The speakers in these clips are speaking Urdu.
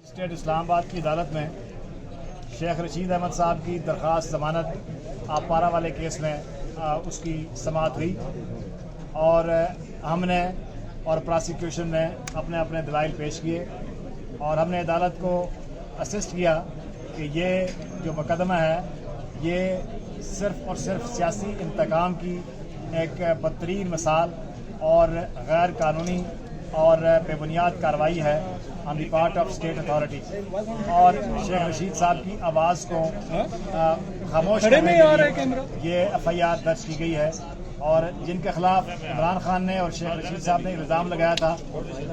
اسٹیٹ اسلام آباد کی عدالت میں شیخ رشید احمد صاحب کی درخواست ضمانت آپارہ والے کیس میں اس کی سماعت ہوئی اور ہم نے اور پراسیکیوشن نے اپنے اپنے دلائل پیش کیے اور ہم نے عدالت کو اسسٹ کیا کہ یہ جو مقدمہ ہے یہ صرف اور صرف سیاسی انتقام کی ایک بدترین مثال اور غیر قانونی اور بے بنیاد کارروائی ہے on the part of state authority اور شیخ رشید صاحب کی آواز کو خاموش کرنے کے لیے یہ ایف آئی آر درج کی گئی ہے اور جن کے خلاف عمران خان نے اور شیخ رشید صاحب نے الزام لگایا تھا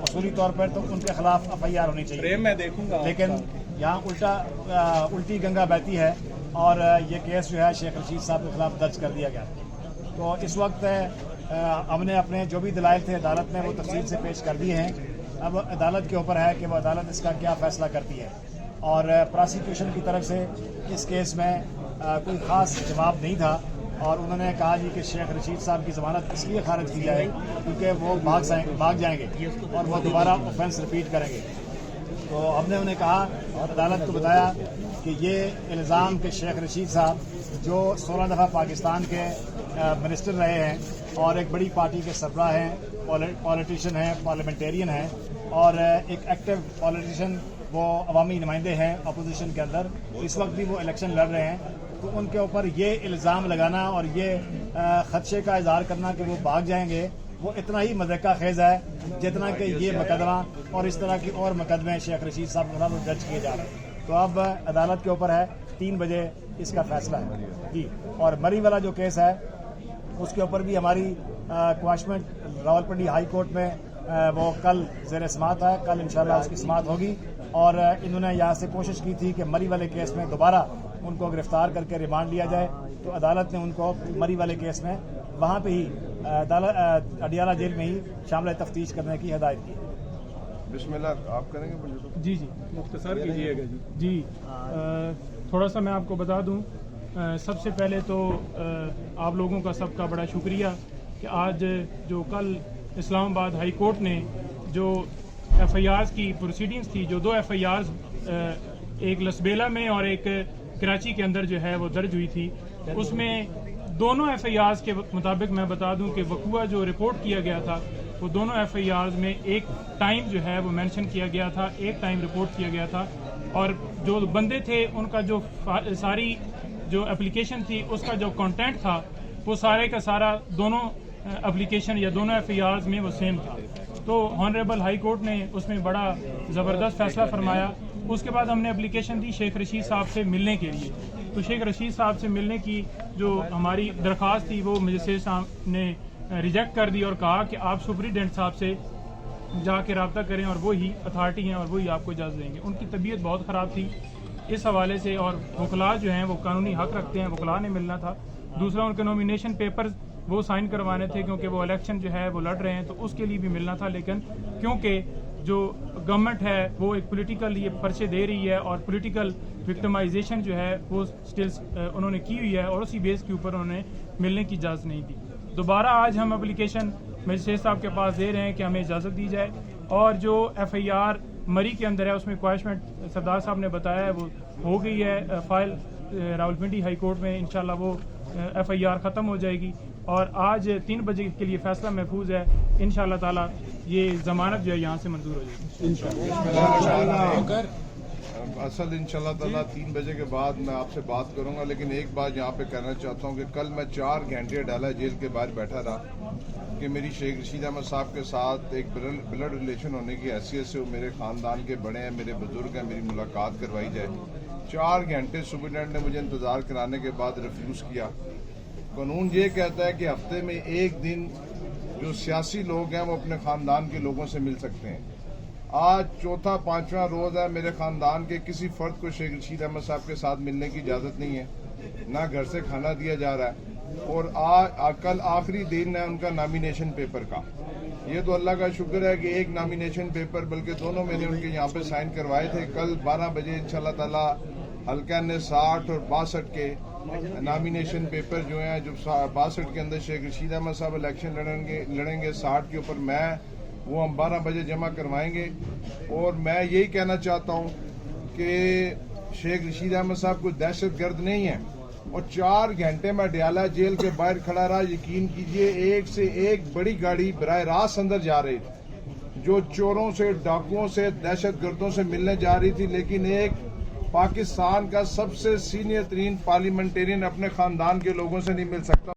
اصولی طور پر تو ان کے خلاف ایف آئی آر ہونی چاہیے، لیکن یہاں الٹی گنگا بہتی ہے اور یہ کیس جو ہے شیخ رشید صاحب کے خلاف درج کر دیا گیا۔ تو اس وقت ہم نے اپنے جو بھی دلائل تھے عدالت میں وہ تفصیل سے پیش کر دیے ہیں، اب عدالت کے اوپر ہے کہ وہ عدالت اس کا کیا فیصلہ کرتی ہے اور پراسیکیوشن کی طرف سے اس کیس میں کوئی خاص جواب نہیں تھا اور انہوں نے کہا جی کہ شیخ رشید صاحب کی ضمانت اس لیے خارج کی جائے کیونکہ وہ بھاگ جائیں گے اور وہ دوبارہ اوفینس ریپیٹ کریں گے۔ تو ہم نے انہیں کہا اور عدالت کو بتایا کہ یہ الزام کہ شیخ رشید صاحب جو 16 دفعہ پاکستان کے منسٹر رہے ہیں اور ایک بڑی پارٹی کے سربراہ ہیں، پولیٹیشین ہیں، پارلیمنٹیرین ہیں اور ایک ایکٹیو پولیٹیشین، وہ عوامی نمائندے ہیں اپوزیشن کے اندر، اس وقت بھی وہ الیکشن لڑ رہے ہیں، تو ان کے اوپر یہ الزام لگانا اور یہ خدشے کا اظہار کرنا کہ وہ بھاگ جائیں گے وہ اتنا ہی مذکّہ خیز ہے جتنا کہ یہ مقدمہ اور اس طرح کی اور مقدمے شیخ رشید صاحب کے خلاف درج کیے جا رہے ہیں۔ تو اب عدالت کے اوپر ہے 3 بجے اس کا فیصلہ ہے جی۔ اور مری والا جو کیس ہے اس کے اوپر بھی ہماری کواشمنٹ راولپنڈی ہائی کورٹ میں وہ کل زیر سماعت ہے، کل انشاءاللہ اس کی سماعت ہوگی اور انہوں نے یہاں سے کوشش کی تھی کہ مری والے کیس میں دوبارہ ان کو گرفتار کر کے ریمانڈ لیا جائے، تو عدالت نے ان کو مری والے کیس میں وہاں پہ ہی اڈیالہ جیل میں ہی شامل تفتیش کرنے کی ہدایت کی۔ بسم اللہ، آپ کریں گے مجھے؟ جی مختصر کیجیے گا جی۔ تھوڑا سا میں آپ کو بتا دوں، سب سے پہلے تو آپ لوگوں کا سب کا بڑا شکریہ کہ آج جو کل اسلام آباد ہائی کورٹ نے جو ایف آئی آرز کی پروسیڈنگز تھی، جو 2 ایف آئی آرز ایک لسبیلا میں اور ایک کراچی کے اندر جو ہے وہ درج ہوئی تھی، اس میں دونوں ایف آئی آرز کے مطابق میں بتا دوں کہ وقوع جو رپورٹ کیا گیا تھا وہ دونوں ایف آئی آرز میں ایک ٹائم جو ہے وہ مینشن کیا گیا تھا، ایک ٹائم رپورٹ کیا گیا تھا اور جو بندے تھے ان کا جو ساری جو اپلیکیشن تھی اس کا جو کنٹینٹ تھا وہ سارے کا سارا دونوں اپلیکیشن یا دونوں ایف آئی آرز میں وہ سیم تھا۔ تو ہانریبل ہائی کورٹ نے اس میں بڑا زبردست فیصلہ فرمایا۔ اس کے بعد ہم نے اپلیکیشن دی شیخ رشید صاحب سے ملنے کے لیے، تو شیخ رشید صاحب سے ملنے کی جو ہماری درخواست تھی وہ مجسٹریٹ صاحب نے ریجیکٹ کر دی اور کہا کہ آپ سپرنٹینڈنٹ صاحب سے جا کے رابطہ کریں اور وہی اتھارٹی ہیں اور وہی آپ کو اجازت دیں گے۔ ان کی طبیعت بہت خراب تھی اس حوالے سے اور وکلاء جو ہیں وہ قانونی حق رکھتے ہیں، وکلاء نے ملنا تھا۔ دوسرا ان کے نومینیشن پیپرز وہ سائن کروانے تھے کیونکہ وہ الیکشن جو ہے وہ لڑ رہے ہیں، تو اس کے لیے بھی ملنا تھا، لیکن کیونکہ جو گورنمنٹ ہے وہ ایک پولیٹیکل یہ پرچے دے رہی ہے اور پولیٹیکل وکٹمائزیشن جو ہے وہ سٹل انہوں نے کی ہوئی ہے اور اسی بیس کے اوپر انہوں نے ملنے کی اجازت نہیں دی۔ دوبارہ آج ہم اپلیکیشن مجسٹریٹ صاحب کے پاس دے رہے ہیں کہ ہمیں اجازت دی جائے اور جو ایف آئی آر مری کے اندر ہے اس میں کواشمنٹ سردار صاحب نے بتایا ہے وہ ہو گئی ہے فائل راولپنڈی ہائی کورٹ میں، انشاءاللہ وہ ایف آئی آر ختم ہو جائے گی اور آج 3 بجے کے لیے فیصلہ محفوظ ہے، انشاءاللہ تعالی یہ ضمانت جو ہے یہاں سے منظور ہو جائے گی اصل انشاءاللہ تعالیٰ 3 بجے کے بعد میں آپ سے بات کروں گا، لیکن ایک بات یہاں پہ کہنا چاہتا ہوں کہ کل میں 4 گھنٹے اڈیالہ جیل کے باہر بیٹھا رہا کہ میری شیخ رشید احمد صاحب کے ساتھ ایک بلڈ ریلیشن ہونے کی حیثیت سے وہ میرے خاندان کے بڑے ہیں، میرے بزرگ ہیں، میری ملاقات کروائی جائے۔ 4 گھنٹے سپرنٹینڈنٹ نے مجھے انتظار کرانے کے بعد ریفیوز کیا۔ قانون یہ کہتا ہے کہ ہفتے میں 1 دن جو سیاسی لوگ ہیں وہ اپنے خاندان کے لوگوں سے مل سکتے ہیں۔ آج 4تھا 5واں روز ہے، میرے خاندان کے کسی فرد کو شیخ رشید احمد صاحب کے ساتھ ملنے کی اجازت نہیں ہے، نہ گھر سے کھانا دیا جا رہا ہے اور کل آخری دن ہے ان کا نامینیشن پیپر کا۔ یہ تو اللہ کا شکر ہے کہ ایک نامینیشن پیپر بلکہ دونوں میں نے ان کے یہاں پہ سائن کروائے تھے۔ کل 12 بجے انشاءاللہ تعالی حلقہ نے 60 اور 62 کے نامینیشن پیپر جو ہیں، جو 62 کے اندر شیخ رشید احمد صاحب الیکشن لڑیں گے، 60 کے اوپر میں وہ ہم 12 بجے جمع کروائیں گے. اور میں یہی کہنا چاہتا ہوں کہ شیخ رشید احمد صاحب کوئی دہشت گرد نہیں ہے, اور 4 گھنٹے میں ڈیالہ جیل کے باہر کھڑا رہا. یقین کیجئے ایک سے ایک بڑی گاڑی براہ راست اندر جا رہی تھی, جو چوروں سے, ڈاکوؤں سے, دہشت گردوں سے ملنے جا رہی تھی, لیکن ایک پاکستان کا سب سے سینئر ترین پارلیمنٹرین اپنے خاندان کے لوگوں سے نہیں مل سکتا.